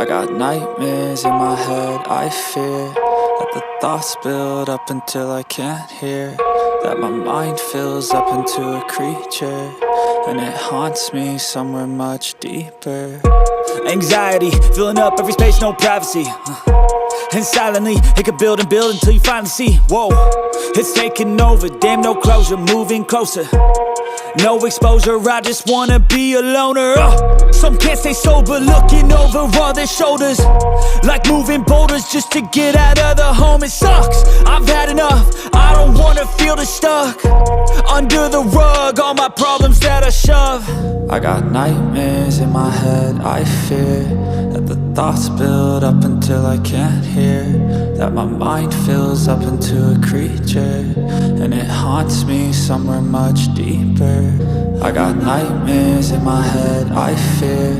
I got nightmares in my head, I fear that the thoughts build up until I can't hear, that my mind fills up into a creature, and it haunts me somewhere much deeper. Anxiety, filling up every space, no privacy. And silently, it could build and build until you finally see, whoa, it's taking over, damn no closure, moving closer. No exposure, I just wanna be a loner. Some can't stay sober, looking over all their shoulders, like moving boulders just to get out of the home. It sucks, I've had enough, I don't wanna feel the stuck under the rug, all my problems that I shove. I got nightmares in my head, I fear that the thoughts build up until I can't hear, that my mind fills up into a creature, and it haunts me somewhere much deeper. I got nightmares in my head, I fear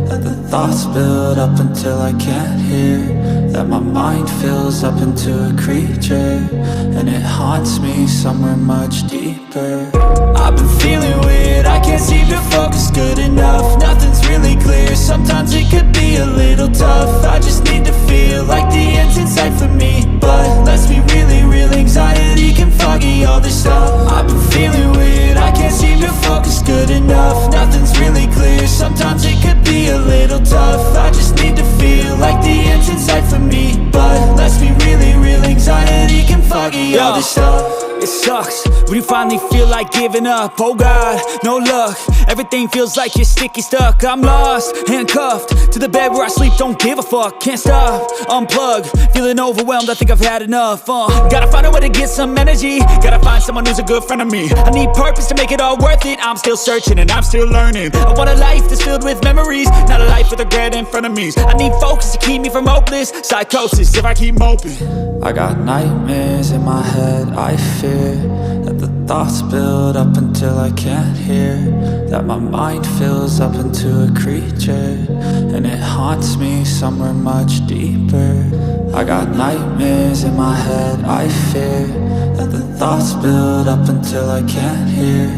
that the thoughts build up until I can't hear, that my mind fills up into a creature, and it haunts me somewhere much deeper. I've been feeling weird, I can't seem to focus good enough, nothing's really clear, sometimes it could be a little tough. I just need to feel like the end's in sight for me, but let's be really real, anxiety can foggy all this stuff. I've been feeling weird, I can't seem to focus good enough, nothing's really clear, sometimes it could be a little tough. I just need to feel like the end's in sight for me, but let's be really real, anxiety can foggy all this stuff. It sucks when you finally feel like giving up. Oh God, no luck, everything feels like you're sticky stuck. I'm lost, handcuffed to the bed where I sleep, don't give a fuck. Can't stop, unplug, feeling overwhelmed, I think I've had enough. Gotta find a way to get some energy, gotta find someone who's a good friend of me. I need purpose to make it all worth it, I'm still searching and I'm still learning. I want a life that's filled with memories, not a life with regret and frenemies. I need focus to keep me from hopeless psychosis if I keep moping. I got nightmares in my head, I fear that the thoughts build up until I can't hear, that my mind fills up into a creature, and it haunts me somewhere much deeper. I got nightmares in my head, I fear that the thoughts build up until I can't hear,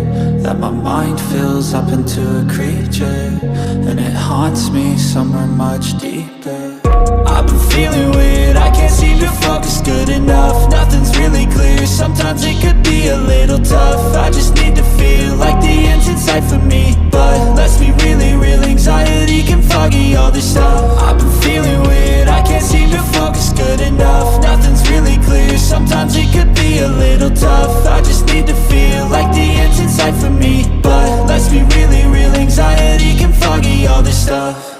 that my mind fills up into a creature, and it haunts me somewhere much deeper. I've been feeling weird, I can't seem to focus good enough, nothing's really clear, sometimes it could be a little tough. I just need to feel like the end's in sight for me, but let's be really real, anxiety can foggy all this stuff. I've been feeling weird, I can't seem to focus good enough, nothing's really clear, sometimes it could be a little tough. I just need to feel like the end's in sight for me, but let's be really real, anxiety can foggy all this stuff.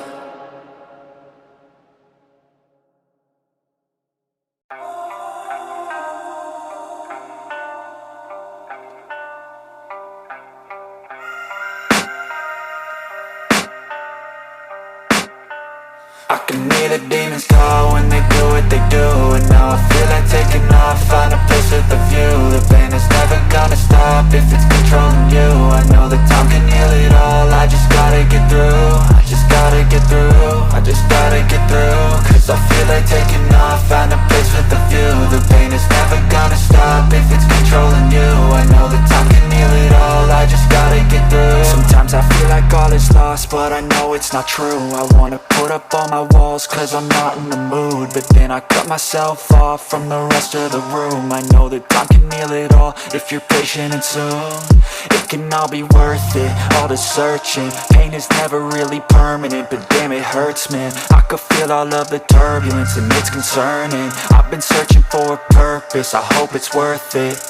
I can hear the demons call when they do what they do, and now I feel like taking off, find a place with a view. The pain is never gonna stop if it's controlling you. I know that time can heal it all, I just gotta get through. I just gotta get through, I just gotta get through. Cause I feel like taking off, find a place with a view. The pain is never gonna stop if it's controlling you. I know that time can heal it all, I just gotta get through. Sometimes I feel like all is lost, but I know it's not true. I wanna put up all my walls cause I'm not in the mood, but then I cut myself off from the rest of the room. I know that time can heal it all if you're patient, and soon it can all be worth it, all the searching. Pain is never really permanent, but damn it hurts, man. I could feel all of the turbulence and it's concerning. I've been searching for a purpose, I hope it's worth it.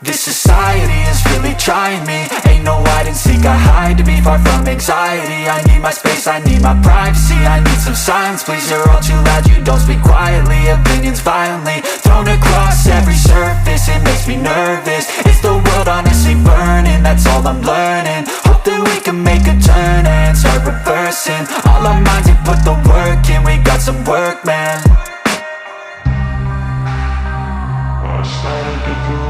This society is really trying me, ain't no hide and seek, I hide to be far from anxiety. I need my space, I need my privacy, I need some silence, please. You're all too loud, you don't speak quietly, opinions violently thrown across every surface, it makes me nervous. Is the world honestly burning? That's all I'm learning. Hope that we can make a turn and start reversing all our minds and put the work in, we got some work, man. I started to grow.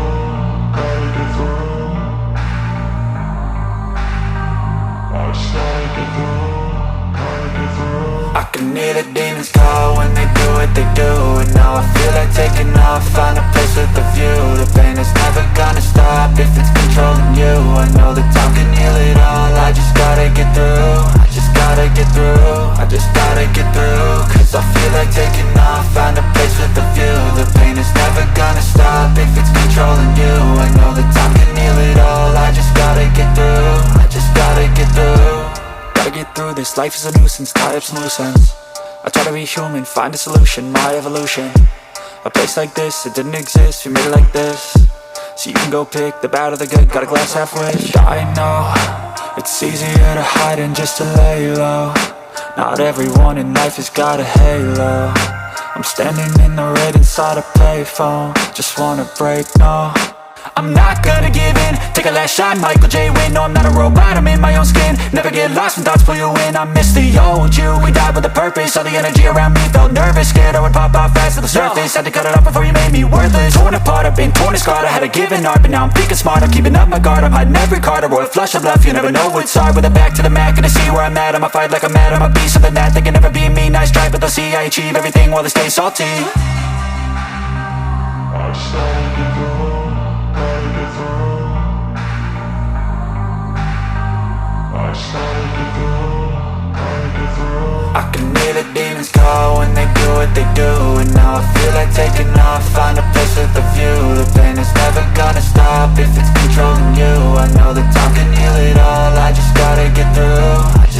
I can hear the demons call when they do what they do, and now I feel like taking off, find a place with a view. The pain is never gonna stop if it's controlling you. I know that time can heal it all, I just gotta get through. I just gotta get through, I just gotta get through. feel like taking off, find a place with a view. The pain is never gonna stop if it's controlling you. I know that time can heal it all, I just gotta get through. I just gotta get through. Gotta get through this, life is a nuisance, tie up some loose ends. I try to be human, find a solution, my evolution. A place like this, it didn't exist, we made it like this. So you can go pick the bad or the good, got a glass half wish. I know, it's easier to hide than just to lay low. Not everyone in life has got a halo. I'm standing in the red inside a payphone, just wanna break, no. I'm not gonna give in, take a last shot, Michael J. Win. No, I'm not a robot, I'm in my own skin. Never get lost when thoughts pull you in. I miss the old you, we died with a purpose. All the energy around me felt nervous, scared I would pop out fast to the surface. Had to cut it off before you made me worthless. Torn apart, I've been torn and scarred. I had a given art, but now I'm thinking smart. I'm keeping up my guard, I'm hiding every card. A royal flush of love, you never know what's hard. With a back to the mat, gonna see where I'm at. I'ma fight like I'm mad, I'ma be something that they can never be me. Nice try, but they'll see I achieve everything while they stay salty. I just gotta get through. I can hear the demons call when they do what they do. And now I feel like taking off, find a place with a view. The pain is never gonna stop if it's controlling you. I know that time can heal it all, I just gotta get through.